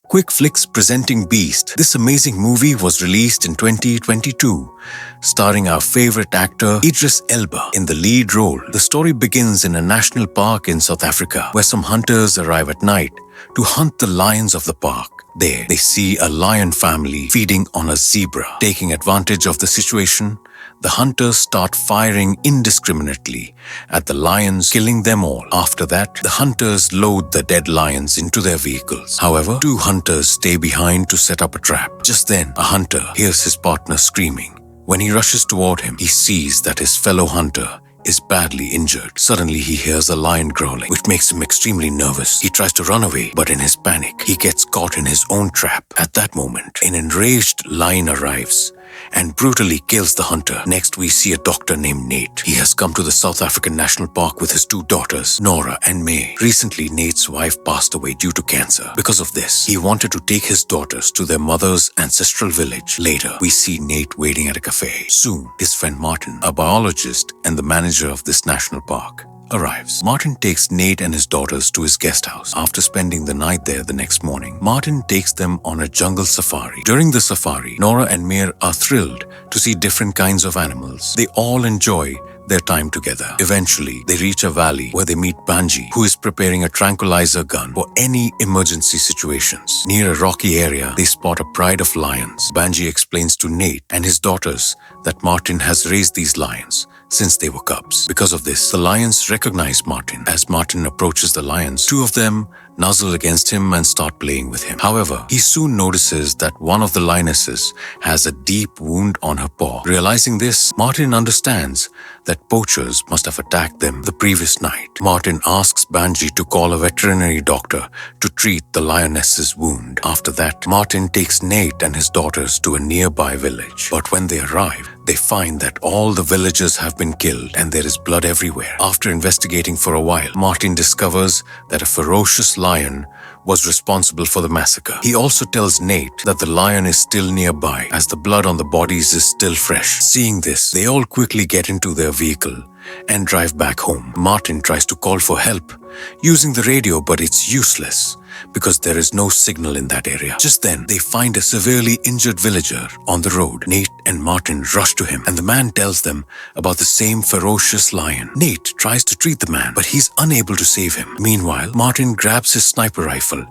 Quick Flicks presenting Beast. This amazing movie was released in 2022, starring our favorite actor Idris Elba in the lead role. The story begins in a national park in South Africa, where some hunters arrive at night to hunt the lions of the park. There, they see a lion family feeding on a zebra. Taking advantage of the situation, the hunters start firing indiscriminately at the lions, killing them all. After that, the hunters load the dead lions into their vehicles. However, two hunters stay behind to set up a trap. Just then, a hunter hears his partner screaming. When he rushes toward him, he sees that his fellow hunter is badly injured. Suddenly, he hears a lion growling, which makes him extremely nervous. He tries to run away, but in his panic, he gets caught in his own trap. At that moment, an enraged lion arrives and brutally kills the hunter. Next, we see a doctor named Nate. He has come to the South African National Park with his two daughters, Nora and May. Recently, Nate's wife passed away due to cancer. Because of this, he wanted to take his daughters to their mother's ancestral village. Later, we see Nate waiting at a cafe. Soon, his friend Martin, a biologist and the manager of this national park, arrives. Martin takes Nate and his daughters to his guest house. After spending the night there the next morning, Martin takes them on a jungle safari. During the safari, Nora and Mir are thrilled to see different kinds of animals. They all enjoy their time together. Eventually, they reach a valley where they meet Banji, who is preparing a tranquilizer gun for any emergency situations. Near a rocky area, they spot a pride of lions. Banji explains to Nate and his daughters that Martin has raised these lions since they were cubs. Because of this, the lions recognize Martin. As Martin approaches the lions, two of them nuzzle against him and start playing with him. However, he soon notices that one of the lionesses has a deep wound on her paw. Realizing this, Martin understands that poachers must have attacked them the previous night. Martin asks Banji to call a veterinary doctor to treat the lioness's wound. After that, Martin takes Nate and his daughters to a nearby village. But when they arrive, they find that all the villagers have been killed and there is blood everywhere. After investigating for a while, Martin discovers that a ferocious lion was responsible for the massacre. He also tells Nate that the lion is still nearby, as the blood on the bodies is still fresh. Seeing this, they all quickly get into their vehicle and drive back home. Martin tries to call for help using the radio, but it's useless because there is no signal in that area. Just then, they find a severely injured villager on the road. Nate and Martin rush to him, and the man tells them about the same ferocious lion. Nate tries to treat the man, but he's unable to save him. Meanwhile, Martin grabs his sniper rifle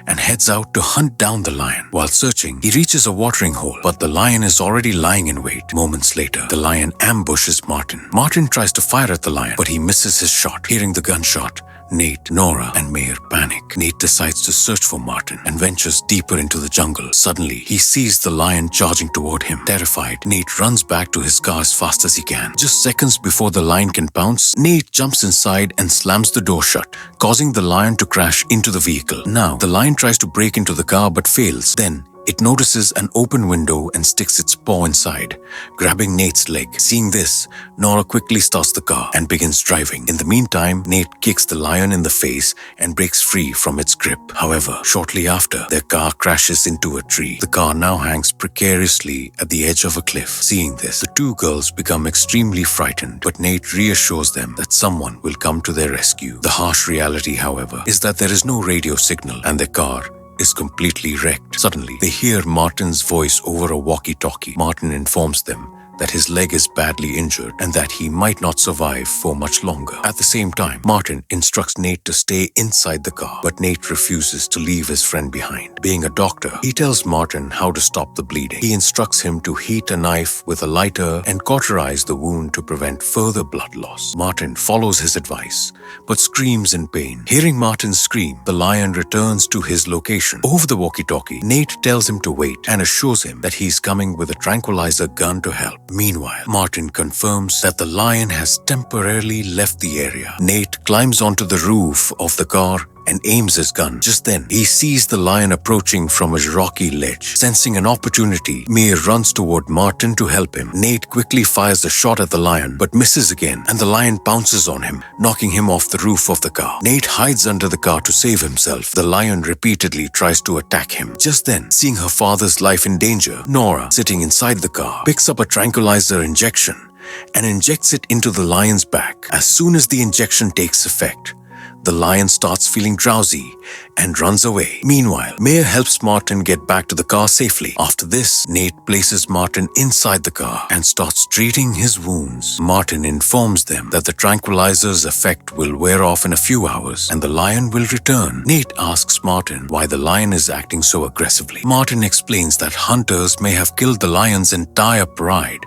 and heads out to hunt down the lion. While searching, he reaches a watering hole, but the lion is already lying in wait. Moments later, the lion ambushes Martin. Martin tries to fire at the lion, but he misses his shot. Hearing the gunshot, Nate, Nora, and Mayer panic. Nate decides to search for Martin and ventures deeper into the jungle. Suddenly, he sees the lion charging toward him. Terrified, Nate runs back to his car as fast as he can. Just seconds before the lion can pounce, Nate jumps inside and slams the door shut, causing the lion to crash into the vehicle. Now, the lion tries to break into the car but fails. Then, it notices an open window and sticks its paw inside, grabbing Nate's leg. Seeing this, Nora quickly starts the car and begins driving. In the meantime, Nate kicks the lion in the face and breaks free from its grip. However, shortly after, their car crashes into a tree. The car now hangs precariously at the edge of a cliff. Seeing this, the two girls become extremely frightened, but Nate reassures them that someone will come to their rescue. The harsh reality, however, is that there is no radio signal and their car is completely wrecked. Suddenly, they hear Martin's voice over a walkie-talkie. Martin informs them that his leg is badly injured and that he might not survive for much longer. At the same time, Martin instructs Nate to stay inside the car, but Nate refuses to leave his friend behind. Being a doctor, he tells Martin how to stop the bleeding. He instructs him to heat a knife with a lighter and cauterize the wound to prevent further blood loss. Martin follows his advice, but screams in pain. Hearing Martin scream, the lion returns to his location. Over the walkie-talkie, Nate tells him to wait and assures him that he's coming with a tranquilizer gun to help. Meanwhile, Martin confirms that the lion has temporarily left the area. Nate climbs onto the roof of the car and aims his gun. Just then, he sees the lion approaching from a rocky ledge. Sensing an opportunity, Mir runs toward Martin to help him. Nate quickly fires a shot at the lion, but misses again, and the lion pounces on him, knocking him off the roof of the car. Nate hides under the car to save himself. The lion repeatedly tries to attack him. Just then, seeing her father's life in danger, Nora, sitting inside the car, picks up a tranquilizer injection and injects it into the lion's back. As soon as the injection takes effect, the lion starts feeling drowsy and runs away. Meanwhile, Mayor helps Martin get back to the car safely. After this, Nate places Martin inside the car and starts treating his wounds. Martin informs them that the tranquilizer's effect will wear off in a few hours and the lion will return. Nate asks Martin why the lion is acting so aggressively. Martin explains that hunters may have killed the lion's entire pride,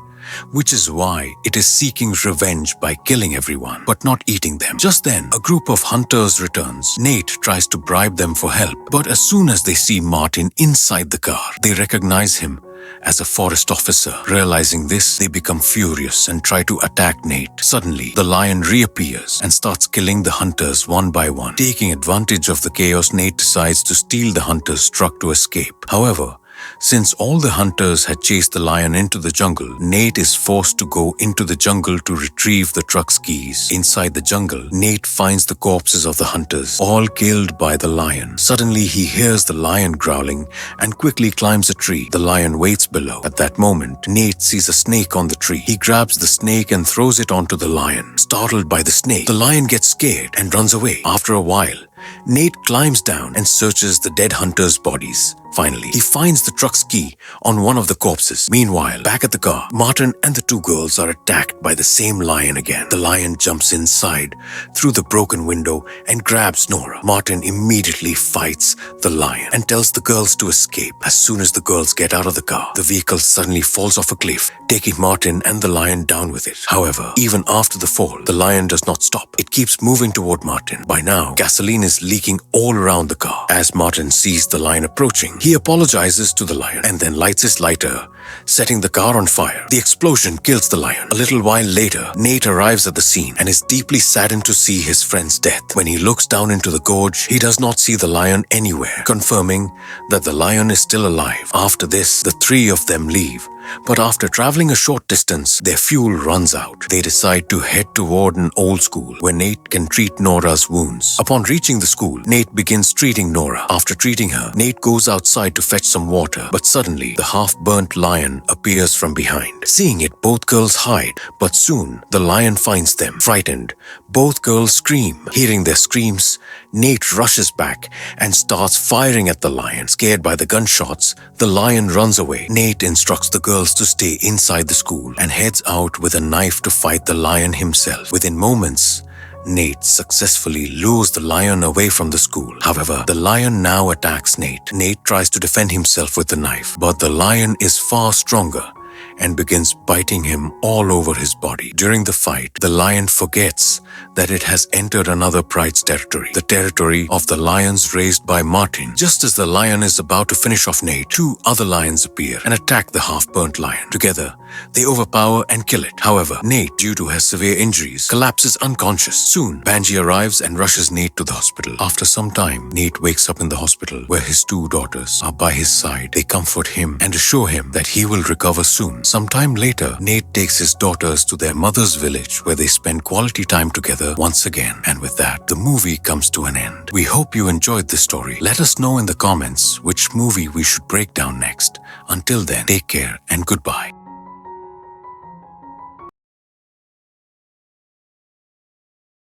which is why it is seeking revenge by killing everyone, but not eating them. Just then, a group of hunters returns. Nate tries to bribe them for help, but as soon as they see Martin inside the car, they recognize him as a forest officer. Realizing this, they become furious and try to attack Nate. Suddenly, the lion reappears and starts killing the hunters one by one. Taking advantage of the chaos, Nate decides to steal the hunter's truck to escape. However, since all the hunters had chased the lion into the jungle, Nate is forced to go into the jungle to retrieve the truck's keys. Inside the jungle, Nate finds the corpses of the hunters, all killed by the lion. Suddenly, he hears the lion growling and quickly climbs a tree. The lion waits below. At that moment, Nate sees a snake on the tree. He grabs the snake and throws it onto the lion. Startled by the snake, the lion gets scared and runs away. After a while, Nate climbs down and searches the dead hunters' bodies. Finally, he finds the truck's key on one of the corpses. Meanwhile, back at the car, Martin and the two girls are attacked by the same lion again. The lion jumps inside through the broken window and grabs Nora. Martin immediately fights the lion and tells the girls to escape. As soon as the girls get out of the car, the vehicle suddenly falls off a cliff, taking Martin and the lion down with it. However, even after the fall, the lion does not stop. It keeps moving toward Martin. By now, gasoline is leaking all around the car. As Martin sees the lion approaching, he apologizes to the lion and then lights his lighter, setting the car on fire. The explosion kills the lion. A little while later, Nate arrives at the scene and is deeply saddened to see his friend's death. When he looks down into the gorge, he does not see the lion anywhere, confirming that the lion is still alive. After this, the three of them leave. But after traveling a short distance, their fuel runs out. They decide to head toward an old school where Nate can treat Nora's wounds. Upon reaching the school, Nate begins treating Nora. After treating her, Nate goes outside to fetch some water, but suddenly the half-burnt lion appears from behind. Seeing it, both girls hide, but soon the lion finds them. Frightened, both girls scream. Hearing their screams, Nate rushes back and starts firing at the lion. Scared by the gunshots, the lion runs away. Nate instructs the girls to stay inside the school and heads out with a knife to fight the lion himself. Within moments, Nate successfully lures the lion away from the school. However, the lion now attacks Nate. Nate tries to defend himself with the knife, but the lion is far stronger and begins biting him all over his body. During the fight, the lion forgets that it has entered another pride's territory, the territory of the lions raised by Martin. Just as the lion is about to finish off Nate, two other lions appear and attack the half-burnt lion. Together, they overpower and kill it. However, Nate, due to his severe injuries, collapses unconscious. Soon, Banji arrives and rushes Nate to the hospital. After some time, Nate wakes up in the hospital where his two daughters are by his side. They comfort him and assure him that he will recover soon. Sometime later, Nate takes his daughters to their mother's village where they spend quality time together once again. And with that, the movie comes to an end. We hope you enjoyed this story. Let us know in the comments which movie we should break down next. Until then, take care and goodbye.